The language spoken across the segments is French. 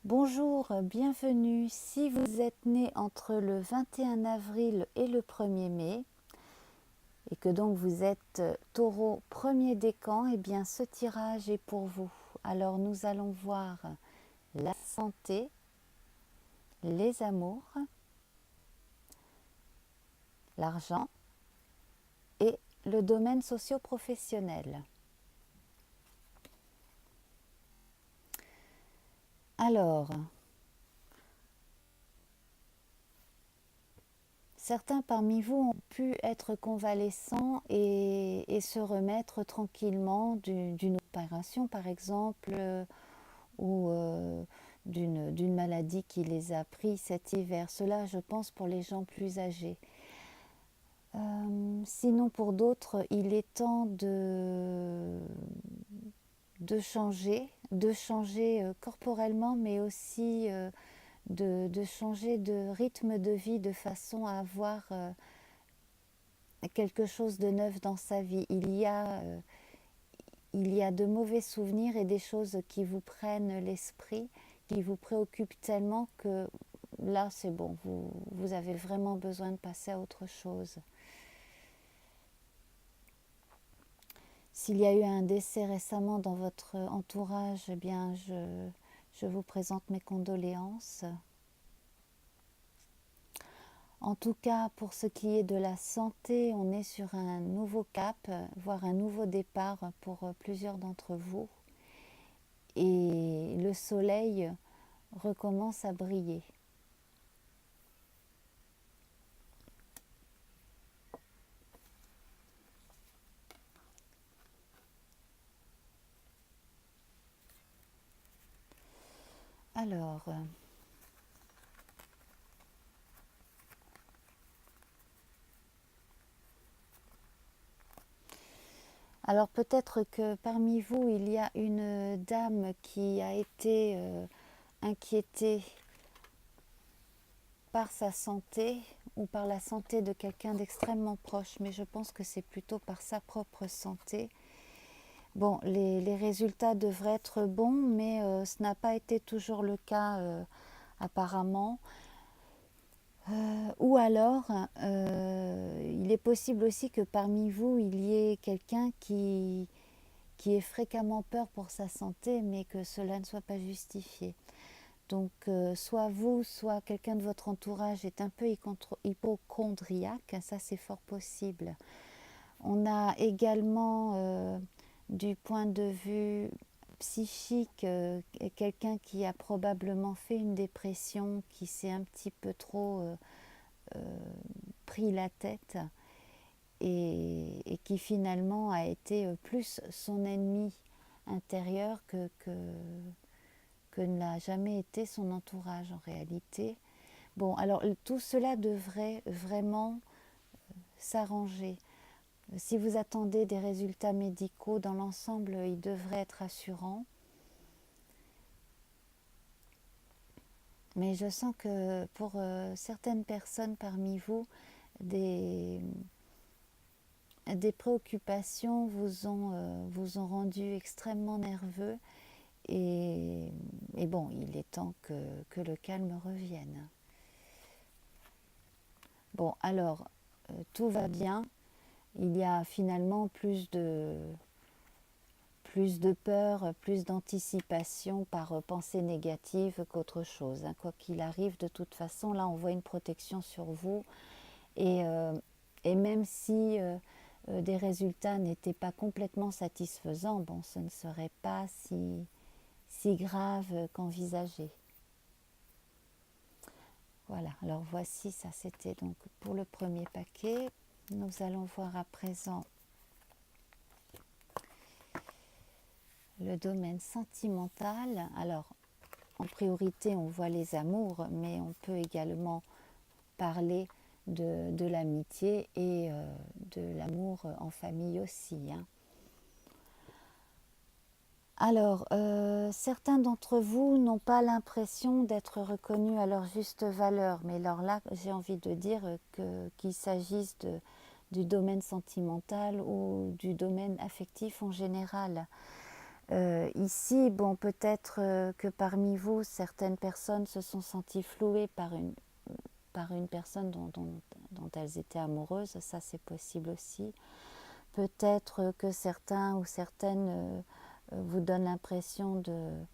Bonjour, bienvenue. Si vous êtes né entre le 21 avril et le 1er mai, et que donc vous êtes taureau premier décan, eh bien ce tirage est pour vous. Alors nous allons voir la santé, les amours, l'argent et le domaine socio-professionnel. Alors, certains parmi vous ont pu être convalescents et se remettre tranquillement d'une opération, par exemple, ou d'une maladie qui les a pris cet hiver. Cela, je pense, pour les gens plus âgés. Sinon, pour d'autres, il est temps de changer corporellement, mais aussi de changer de rythme de vie de façon à avoir quelque chose de neuf dans sa vie. Il y a de mauvais souvenirs et des choses qui vous prennent l'esprit, qui vous préoccupent tellement que là c'est bon, vous avez vraiment besoin de passer à autre chose. S'il y a eu un décès récemment dans votre entourage, eh bien je vous présente mes condoléances. En tout cas, pour ce qui est de la santé, on est sur un nouveau cap, voire un nouveau départ pour plusieurs d'entre vous. Et le soleil recommence à briller. Alors peut-être que parmi vous, il y a une dame qui a été inquiétée par sa santé ou par la santé de quelqu'un d'extrêmement proche, mais je pense que c'est plutôt par sa propre santé. Bon, les résultats devraient être bons, mais ce n'a pas été toujours le cas apparemment. Ou alors, il est possible aussi que parmi vous, il y ait quelqu'un qui ait fréquemment peur pour sa santé, mais que cela ne soit pas justifié. Donc, soit vous, soit quelqu'un de votre entourage est un peu hypochondriaque, ça c'est fort possible. On a également, du point de vue psychique, quelqu'un qui a probablement fait une dépression, qui s'est un petit peu trop pris la tête et qui finalement a été plus son ennemi intérieur que ne l'a jamais été son entourage en réalité. Bon, alors tout cela devrait vraiment s'arranger. Si vous attendez des résultats médicaux, dans l'ensemble, ils devraient être assurants. Mais je sens que pour certaines personnes parmi vous, des préoccupations vous ont rendu extrêmement nerveux et bon, il est temps que le calme revienne. Bon, alors, tout va bien. Il y a finalement plus de peur, plus d'anticipation par pensée négative qu'autre chose. Quoi qu'il arrive, de toute façon, là, on voit une protection sur vous. Et même si des résultats n'étaient pas complètement satisfaisants, bon, ce ne serait pas si grave qu'envisagé. Voilà, alors voici, ça c'était donc pour le premier paquet. Nous allons voir à présent le domaine sentimental. Alors, en priorité, on voit les amours, mais on peut également parler de l'amitié et de l'amour en famille aussi. Alors, certains d'entre vous n'ont pas l'impression d'être reconnus à leur juste valeur, mais alors là, j'ai envie de dire qu'il s'agisse du domaine sentimental ou du domaine affectif en général. Ici, bon, peut-être que parmi vous, certaines personnes se sont senties flouées par une personne dont elles étaient amoureuses, ça c'est possible aussi. Peut-être que certains ou certaines vous donnent l'impression de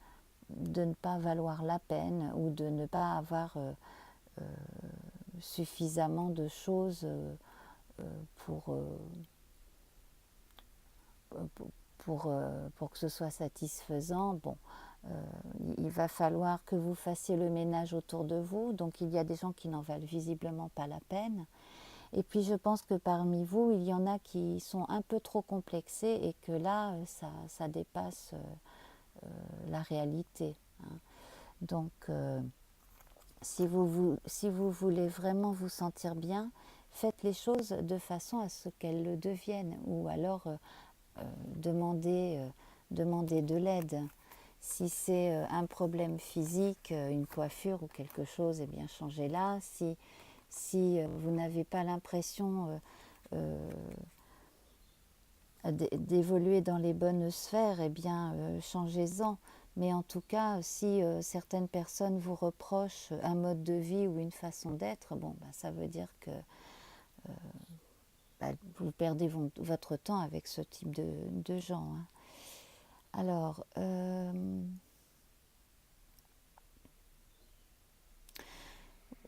ne pas valoir la peine ou de ne pas avoir suffisamment de choses pour, pour que ce soit satisfaisant. Bon, il va falloir que vous fassiez le ménage autour de vous, donc il y a des gens qui n'en valent visiblement pas la peine. Et puis je pense que parmi vous, il y en a qui sont un peu trop complexés et que là, ça dépasse la réalité. Hein. Donc, si vous voulez vraiment vous sentir bien, faites les choses de façon à ce qu'elles le deviennent, ou alors demandez de l'aide. Si c'est un problème physique, une coiffure ou quelque chose, eh bien changez-la. Si vous n'avez pas l'impression d'évoluer dans les bonnes sphères, eh bien changez-en. Mais en tout cas, si certaines personnes vous reprochent un mode de vie ou une façon d'être, bon, bah, ça veut dire que bah, vous perdez votre temps avec ce type de gens. Hein. Alors,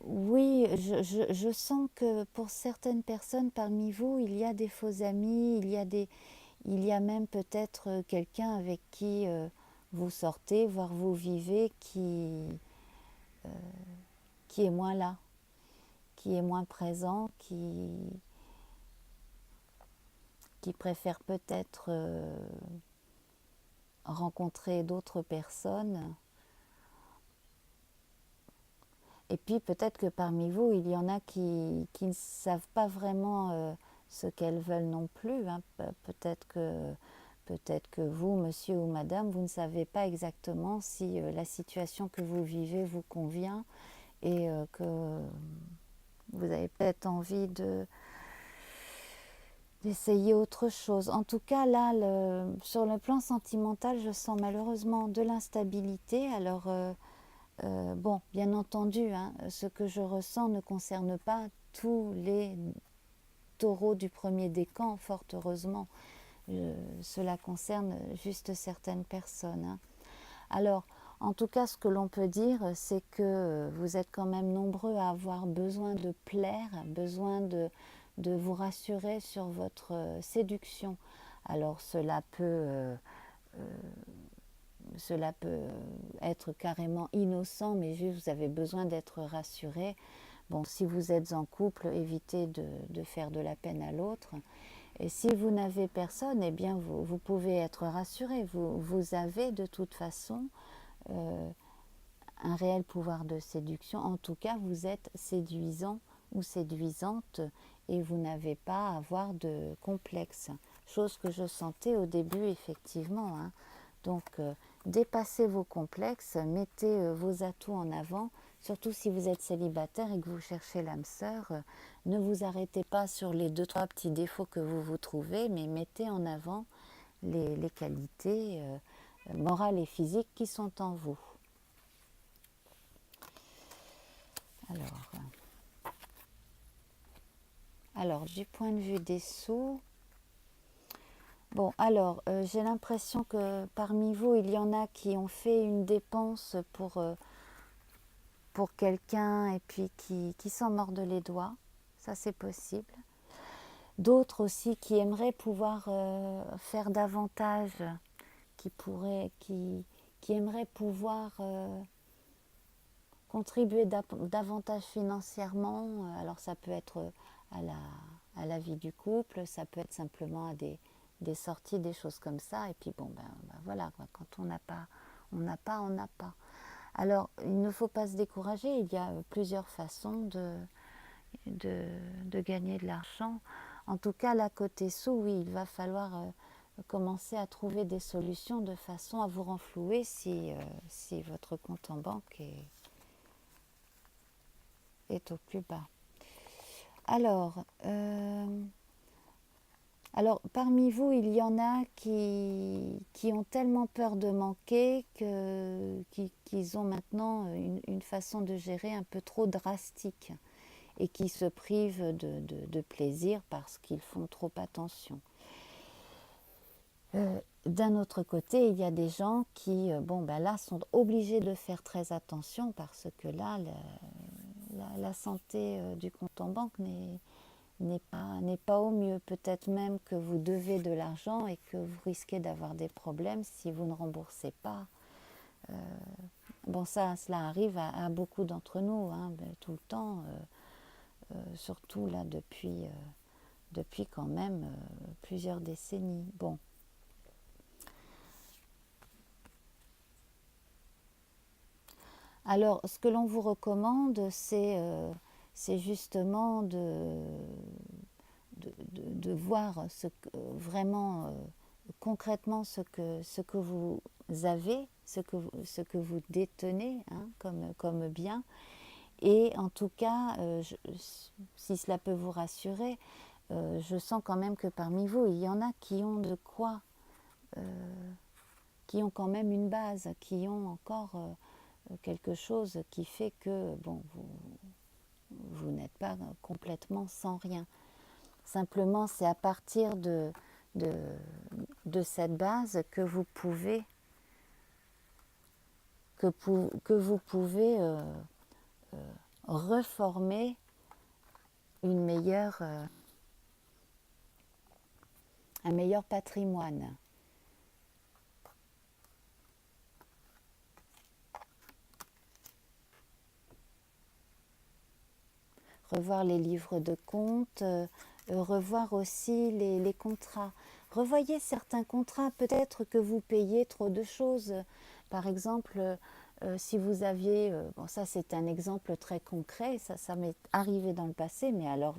oui, je sens que pour certaines personnes parmi vous, il y a des faux amis, il y a même peut-être quelqu'un avec qui vous sortez, voire vous vivez, qui est moins là, qui est moins présent, qui préfère peut-être rencontrer d'autres personnes. Et puis peut-être que parmi vous, il y en a qui ne savent pas vraiment ce qu'elles veulent non plus. Hein. Peut-être que vous, monsieur ou madame, vous ne savez pas exactement si la situation que vous vivez vous convient et que vous avez peut-être envie d'essayer autre chose. En tout cas, là, sur le plan sentimental, je sens malheureusement de l'instabilité. Alors, bon, bien entendu, hein, ce que je ressens ne concerne pas tous les taureaux du premier décan, fort heureusement. Cela concerne juste certaines personnes. Hein. Alors, en tout cas, ce que l'on peut dire, c'est que vous êtes quand même nombreux à avoir besoin de plaire, besoin de vous rassurer sur votre séduction. Alors, cela peut être carrément innocent, mais juste vous avez besoin d'être rassuré. Bon, si vous êtes en couple, évitez de faire de la peine à l'autre. Et si vous n'avez personne, eh bien vous pouvez être rassuré. Vous avez de toute façon un réel pouvoir de séduction. En tout cas, vous êtes séduisant ou séduisante et vous n'avez pas à avoir de complexe. Chose que je sentais au début, effectivement. Hein. Donc, dépassez vos complexes, mettez vos atouts en avant, surtout si vous êtes célibataire et que vous cherchez l'âme sœur. Ne vous arrêtez pas sur les 2-3 petits défauts que vous trouvez, mais mettez en avant les qualités morales et physiques qui sont en vous. Alors, du point de vue des sous, bon, alors, j'ai l'impression que parmi vous, il y en a qui ont fait une dépense pour quelqu'un et puis qui s'en mordent les doigts. Ça, c'est possible. D'autres aussi qui aimeraient pouvoir faire davantage, qui aimeraient pouvoir contribuer davantage financièrement. Alors ça peut être à la vie du couple, ça peut être simplement à des sorties, des choses comme ça. Et puis bon, ben voilà, quoi. Quand on n'a pas, on n'a pas, on n'a pas. Alors il ne faut pas se décourager, il y a plusieurs façons de gagner de l'argent. En tout cas, là, côté sous, oui, il va falloir commencer à trouver des solutions de façon à vous renflouer si votre compte en banque est au plus bas. Alors, Alors, parmi vous, il y en a qui ont tellement peur de manquer qu'ils ont maintenant une façon de gérer un peu trop drastique et qui se privent de plaisir parce qu'ils font trop attention. D'un autre côté, il y a des gens qui, bon, ben là, sont obligés de faire très attention parce que là, la santé du compte en banque n'est pas au mieux. Peut-être même que vous devez de l'argent et que vous risquez d'avoir des problèmes si vous ne remboursez pas. Bon, cela arrive à beaucoup d'entre nous, hein, tout le temps, surtout là depuis quand même plusieurs décennies. Bon. Alors, ce que l'on vous recommande, c'est justement de voir vraiment concrètement ce que vous avez, ce que vous détenez, hein, comme bien. Et en tout cas, si cela peut vous rassurer, je sens quand même que parmi vous, il y en a qui ont de quoi, qui ont quand même une base, qui ont encore quelque chose qui fait que bon, vous n'êtes pas complètement sans rien. Simplement, c'est à partir de, de cette base que vous pouvez, que vous pouvez reformer une meilleure, un meilleur patrimoine. Revoir les livres de compte, revoir aussi les contrats. Revoyez certains contrats, peut-être que vous payez trop de choses. Par exemple, si vous aviez, bon ça c'est un exemple très concret, ça m'est arrivé dans le passé, mais alors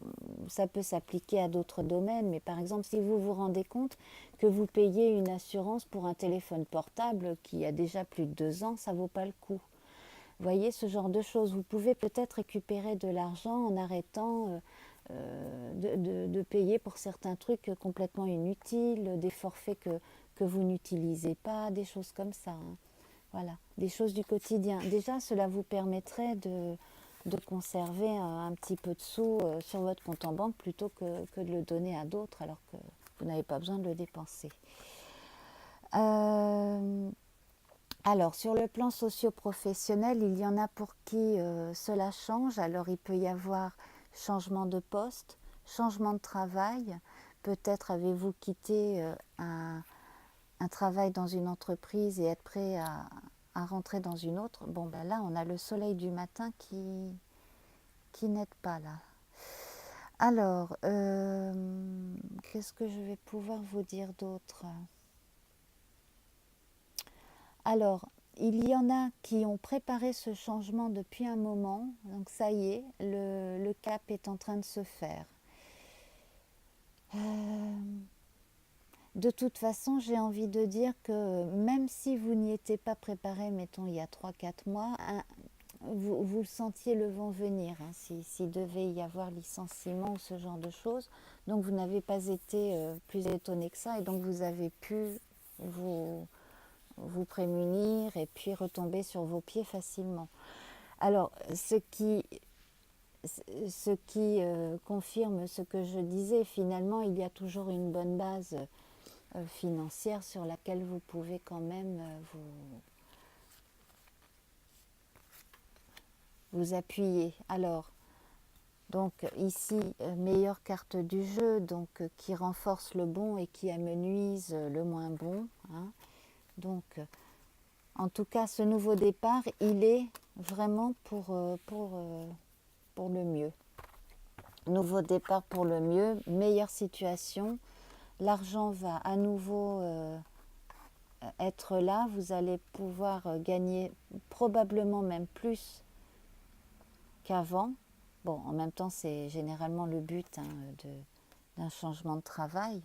ça peut s'appliquer à d'autres domaines, mais par exemple si vous vous rendez compte que vous payez une assurance pour un téléphone portable qui a déjà plus de 2 ans, ça ne vaut pas le coup. Voyez ce genre de choses. Vous pouvez peut-être récupérer de l'argent en arrêtant de payer pour certains trucs complètement inutiles, des forfaits que vous n'utilisez pas, des choses comme ça. Hein. Voilà, des choses du quotidien. Déjà, cela vous permettrait de conserver un petit peu de sous sur votre compte en banque plutôt que de le donner à d'autres alors que vous n'avez pas besoin de le dépenser. Alors, sur le plan socio-professionnel, il y en a pour qui cela change. Alors, il peut y avoir changement de poste, changement de travail. Peut-être avez-vous quitté un travail dans une entreprise et être prêt à rentrer dans une autre. Bon, ben là, on a le soleil du matin qui n'aide pas là. Alors, qu'est-ce que je vais pouvoir vous dire d'autre ? Alors, il y en a qui ont préparé ce changement depuis un moment, donc ça y est, le cap est en train de se faire. De toute façon, j'ai envie de dire que même si vous n'y étiez pas préparé, mettons il y a 3-4 mois, vous sentiez le vent venir, hein, s'il devait y avoir licenciement ou ce genre de choses. Donc vous n'avez pas été plus étonné que ça et donc vous avez pu vous prémunir et puis retomber sur vos pieds facilement. Alors, ce qui confirme ce que je disais, finalement, il y a toujours une bonne base financière sur laquelle vous pouvez quand même vous appuyer. Alors, donc ici, meilleure carte du jeu, donc qui renforce le bon et qui amenuise le moins bon. Hein. Donc, en tout cas, ce nouveau départ, il est vraiment pour le mieux. Nouveau départ pour le mieux, meilleure situation. L'argent va à nouveau être là. Vous allez pouvoir gagner probablement même plus qu'avant. Bon, en même temps, c'est généralement le but hein, d'un changement de travail.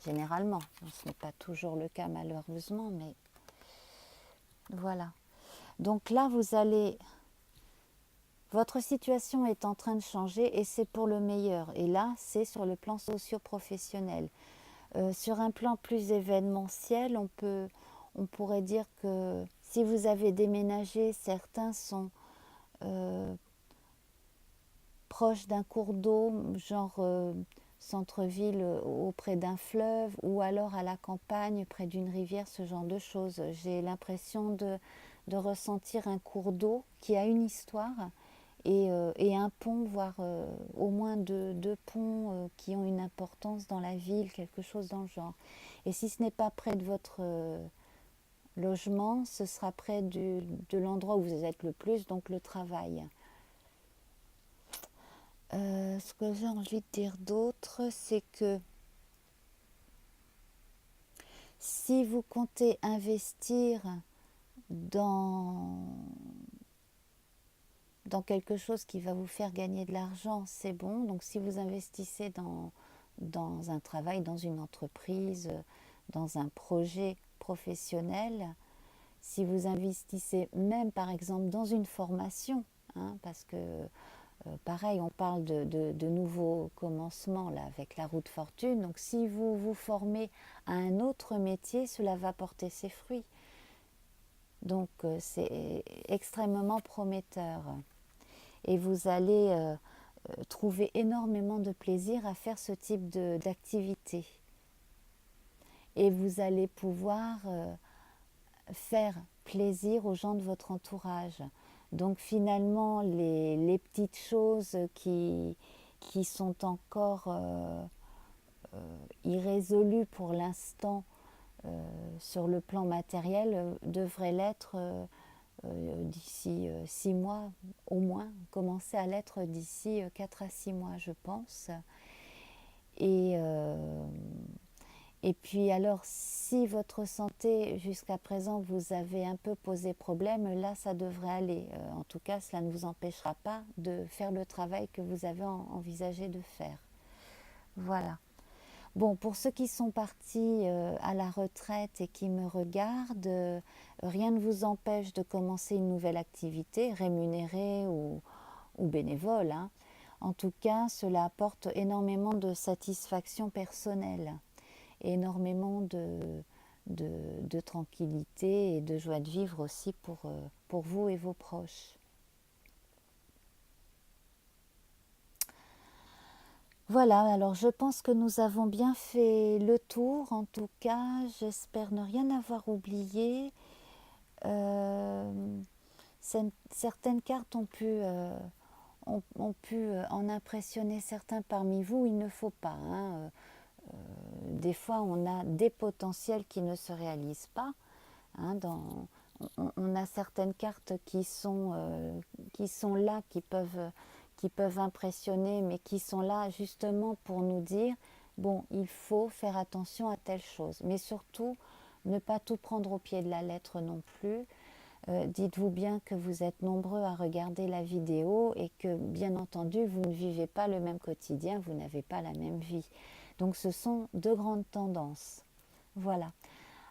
Généralement, ce n'est pas toujours le cas malheureusement, mais voilà. Donc là, vous allez Votre situation est en train de changer et c'est pour le meilleur. Et là, c'est sur le plan socio-professionnel. Sur un plan plus événementiel, on pourrait dire que si vous avez déménagé, certains sont proches d'un cours d'eau, genre centre-ville auprès d'un fleuve, ou alors à la campagne près d'une rivière, ce genre de choses. J'ai l'impression de ressentir un cours d'eau qui a une histoire et un pont, voire au moins deux ponts qui ont une importance dans la ville, quelque chose dans le genre. Et si ce n'est pas près de votre logement, ce sera près de l'endroit où vous êtes le plus, donc le travail. Ce que j'ai envie de dire d'autre, c'est que si vous comptez investir dans, dans quelque chose qui va vous faire gagner de l'argent, c'est bon. Donc si vous investissez dans un travail, dans une entreprise, dans un projet professionnel, si vous investissez même par exemple dans une formation, hein, parce que pareil, on parle de nouveaux commencements là, avec la roue de fortune. Donc si vous vous formez à un autre métier, cela va porter ses fruits. Donc c'est extrêmement prometteur. Et vous allez trouver énormément de plaisir à faire ce type d'activité. Et vous allez pouvoir faire plaisir aux gens de votre entourage. Donc finalement, les petites choses qui sont encore irrésolues pour l'instant sur le plan matériel devraient l'être d'ici 6 mois au moins, commencer à l'être d'ici 4 à 6 mois je pense. Et et puis alors, si votre santé, jusqu'à présent, vous avez un peu posé problème, là, ça devrait aller. En tout cas, cela ne vous empêchera pas de faire le travail que vous avez envisagé de faire. Voilà. Bon, pour ceux qui sont partis à la retraite et qui me regardent, rien ne vous empêche de commencer une nouvelle activité, rémunérée ou bénévole, hein. En tout cas, cela apporte énormément de satisfaction personnelle, énormément de tranquillité et de joie de vivre aussi pour vous et vos proches. Voilà, alors je pense que nous avons bien fait le tour. En tout cas, j'espère ne rien avoir oublié. Euh, Certaines cartes ont pu en impressionner certains parmi vous. Il ne faut pas, hein. Des fois, on a des potentiels qui ne se réalisent pas, hein. On a certaines cartes qui sont là, qui peuvent impressionner, mais qui sont là justement pour nous dire, bon, il faut faire attention à telle chose. Mais surtout, ne pas tout prendre au pied de la lettre non plus. Dites-vous bien que vous êtes nombreux à regarder la vidéo et que, bien entendu, vous ne vivez pas le même quotidien, vous n'avez pas la même vie. Donc ce sont deux grandes tendances. Voilà.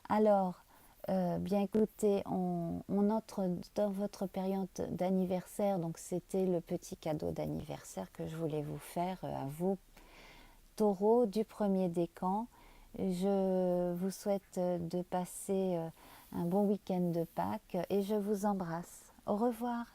Alors, bien écoutez, on entre dans votre période d'anniversaire, donc c'était le petit cadeau d'anniversaire que je voulais vous faire à vous, taureau du premier décan. Je vous souhaite de passer un bon week-end de Pâques et je vous embrasse. Au revoir.